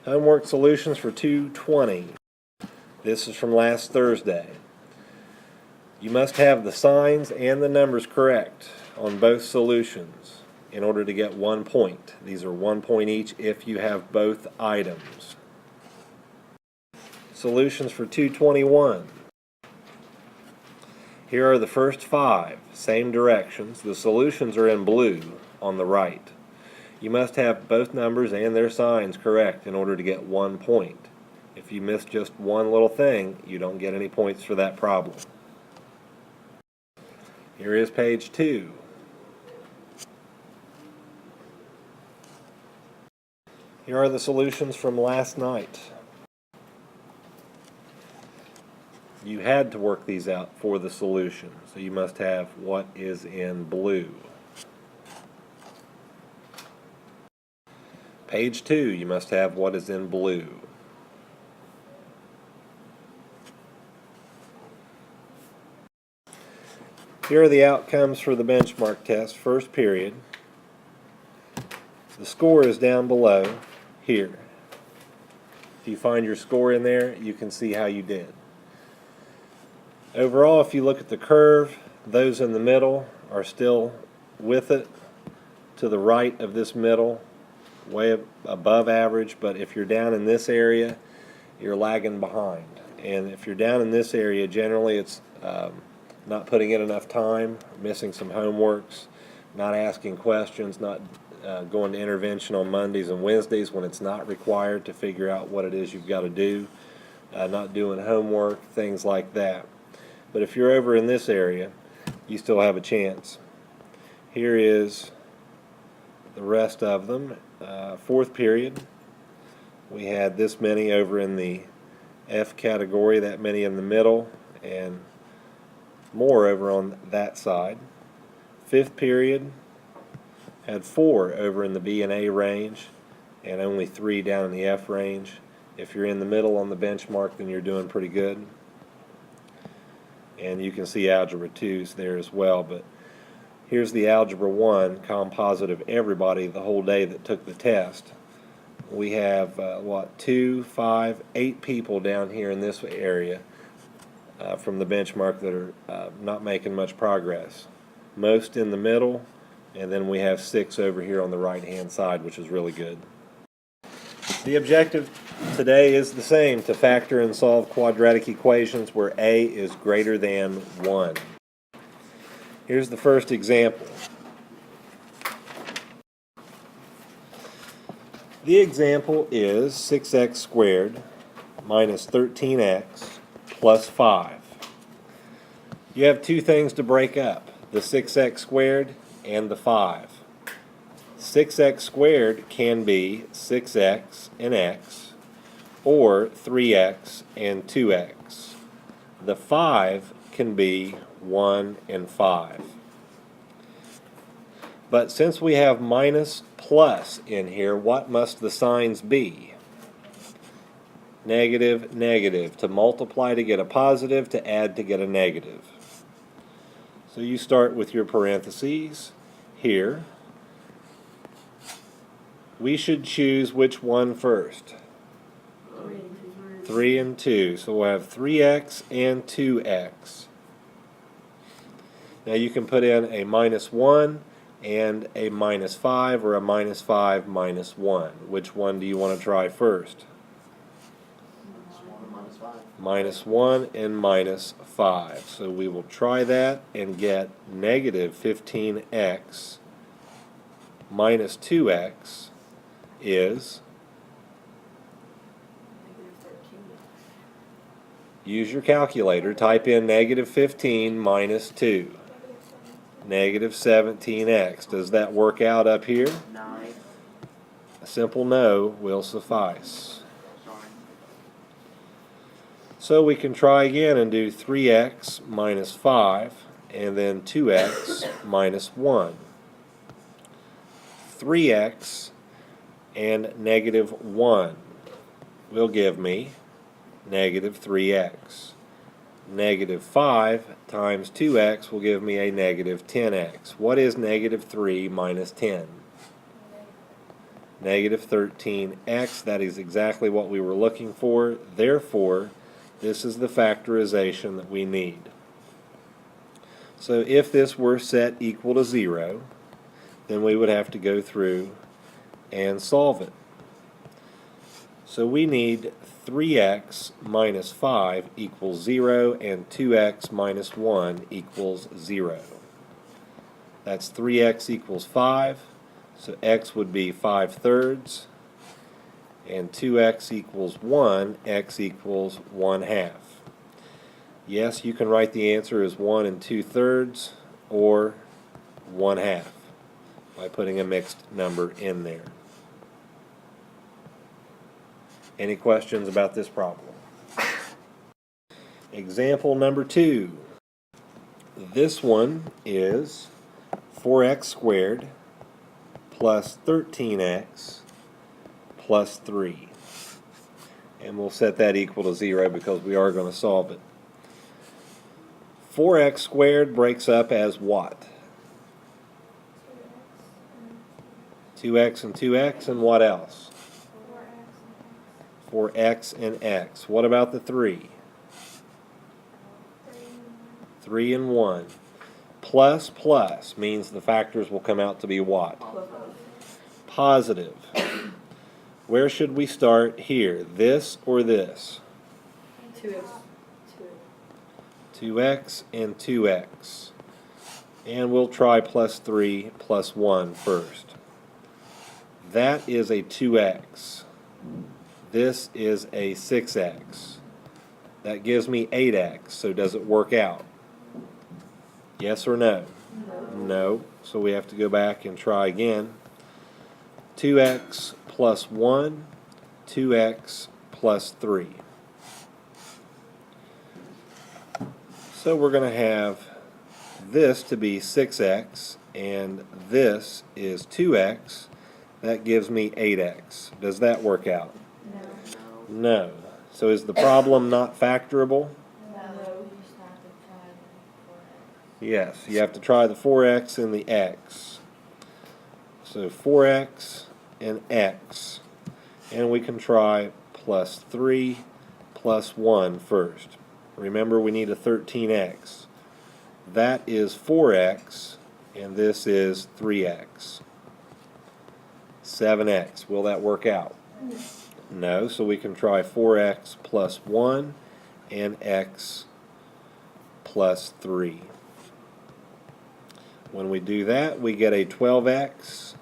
Homework solutions for 220. This is from last Thursday. You must have the signs and the numbers correct on both solutions in order to get 1 point. These are 1 point each if you have both items. Solutions for 221. Here are the first 5, same directions. The solutions are in blue on the right. You must have both numbers and their signs correct in order to get 1 point. If you miss just one little thing, you don't get any points for that problem. Here is page 2. Here are the solutions from last night. You had to work these out for the solution, so you must have what is in blue. Page 2, you must have what is in blue. Here are the outcomes for the benchmark test, first period. The score is down below here. If you find your score in there, you can see how you did. Overall, if you look at the curve, those in the middle are still with it to the right of this middle, way above average, but if you're down in this area, you're lagging behind. And if you're down in this area, generally it's not putting in enough time, missing some homeworks, not asking questions, not going to intervention on Mondays and Wednesdays when it's not required to figure out what it is you've got to do, not doing homework, things like that. But if you're over in this area, you still have a chance. Here is the rest of them. Fourth period, we had this many over in the F category, that many in the middle, and more over on that side. Fifth period had 4 over in the B and A range and only 3 down in the F range. If you're in the middle on the benchmark, then you're doing pretty good. And you can see Algebra 2's there as well, but here's the Algebra 1 composite of everybody the whole day that took the test. We have, 2, 5, 8 people down here in this area from the benchmark that are not making much progress. Most in the middle, and then we have 6 over here on the right-hand side, which is really good. The objective today is the same, to factor and solve quadratic equations where a is greater than 1. Here's the first example. The example is 6x squared minus 13x plus 5. You have 2 things to break up, the 6x squared and the 5. 6x squared can be 6x and x, or 3x and 2x. The 5 can be 1 and 5. But since we have minus plus in here, what must the signs be? Negative, negative. To multiply to get a positive, to add to get a negative. So you start with your parentheses here. We should choose which one first? 3 and 2. So we'll have 3x and 2x. Now you can put in a minus 1 and a minus 5, or a minus 5 minus 1. Which one do you want to try first? Minus 1 and minus 5. So we will try that and get negative 15x minus 2x is, use your calculator, type in negative 15 minus 2. Negative 17x. Does that work out up here? No. A simple no will suffice. So we can try again and do 3x minus 5 and then 2x minus 1. 3x and negative 1 will give me negative 3x. Negative 5 times 2x will give me a negative 10x. What is negative 3 minus 10? negative 13x. That is exactly what we were looking for. Therefore, this is the factorization that we need. So if this were set equal to 0, then we would have to go through and solve it. So we need 3x minus 5 equals 0 and 2x minus 1 equals 0. That's 3x equals 5, so x would be 5/3, and 2x equals 1, x equals 1/2. Yes, you can write the answer as 1 2/3 or 1/2 by putting a mixed number in there. Any questions about this problem? Example number 2. This one is 4x squared plus 13x plus 3. And we'll set that equal to 0 because we are going to solve it. 4x squared breaks up as what? 2x and 2x, and what else? 4x and x. What about the 3? 3 and 1. Plus plus means the factors will come out to be what? Positive. Where should we start here? This or this? 2x. 2x and 2x. And we'll try plus 3 plus 1 first. That is a 2x. This is a 6x. That gives me 8x, so does it work out? Yes or no? No. So we have to go back and try again. 2x plus 1, 2x plus 3. So we're going to have this to be 6x, and this is 2x. That gives me 8x. Does that work out? No. So is the problem not factorable? Yes, you have to try the 4x and the x. So 4x and x. And we can try plus 3 plus 1 first. Remember, we need a 13x. That is 4x, and this is 3x. 7x. Will that work out? No, so we can try 4x plus 1 and x plus 3. When we do that, we get a 12x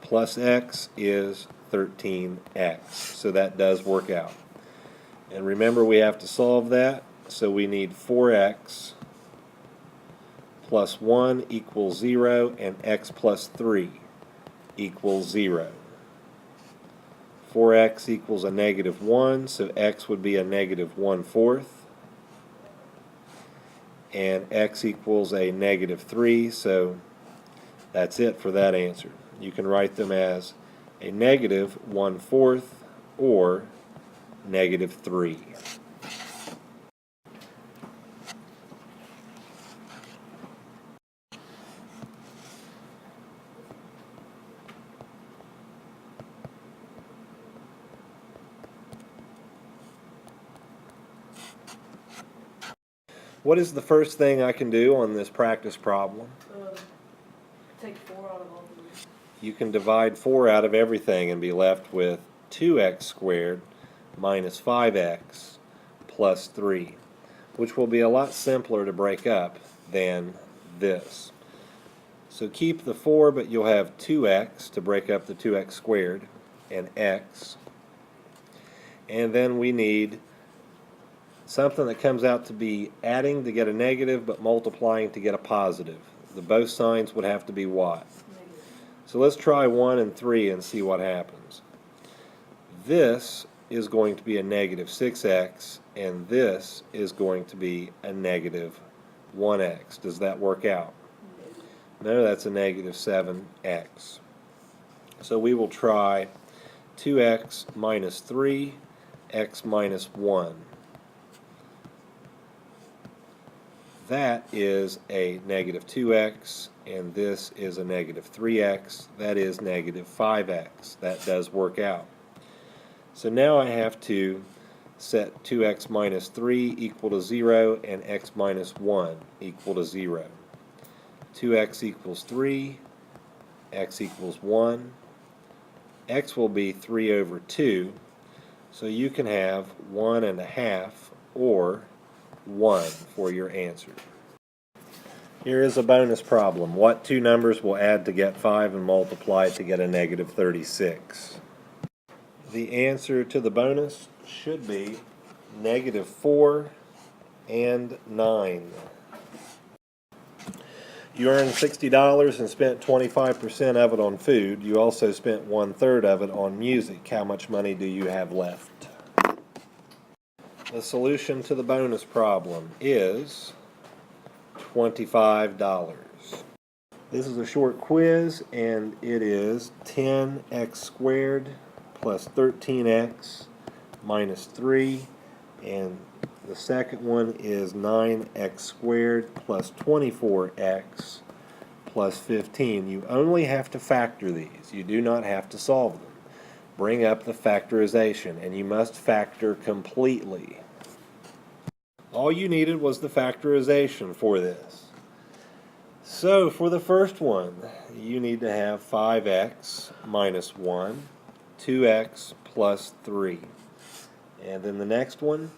plus x is 13x. So that does work out. And remember, we have to solve that, so we need 4x plus 1 equals 0 and x plus 3 equals 0. 4x equals a negative 1, so x would be a negative 1/4. And x equals a negative 3, so that's it for that answer. You can write them as a negative 1/4 or negative 3. What is the first thing I can do on this practice problem? Take 4 out of all of these. You can divide 4 out of everything and be left with 2x squared minus 5x plus 3, which will be a lot simpler to break up than this. So keep the 4, but you'll have 2x to break up the 2x squared and x. And then we need something that comes out to be adding to get a negative, but multiplying to get a positive. The both signs would have to be what? Negative. So let's try 1 and 3 and see what happens. This is going to be a negative 6x, and this is going to be a negative 1x. Does that work out? No, that's a negative 7x. So we will try 2x minus 3, x minus 1. that is a negative 2x, and this is a negative 3x. That is negative 5x. That does work out. So now I have to set 2x minus 3 equal to 0 and x minus 1 equal to 0. 2x equals 3, x equals 1. X will be 3 over 2, so you can have 1.5 or 1 for your answer. Here is a bonus problem. What two numbers will add to get 5 and multiply to get a negative 36? The answer to the bonus should be negative 4 and 9. You earned $60 and spent 25% of it on food. You also spent 1/3 of it on music. How much money do you have left? The solution to the bonus problem is $25. This is a short quiz, and it is 10x squared plus 13x minus 3, and the second one is 9x squared plus 24x plus 15. You only have to factor these. You do not have to solve them. Bring up the factorization, and you must factor completely. All you needed was the factorization for this. So for the first one, you need to have 5x minus 1, 2x plus 3. And then the next one,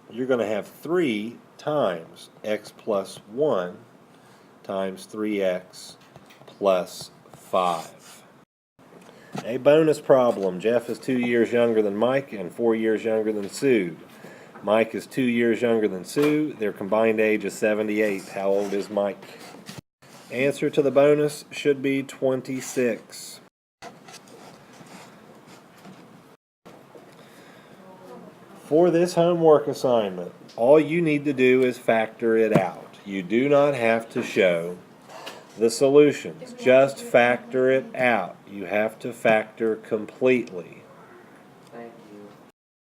you're going to have 3 times x plus 1 times 3x plus 5. A bonus problem. Jeff is 2 years younger than Mike and 4 years younger than Sue. Mike is 2 years younger than Sue. Their combined age is 78. How old is Mike? Answer to the bonus should be 26. For this homework assignment, all you need to do is factor it out. You do not have to show the solutions. Just factor it out. You have to factor completely.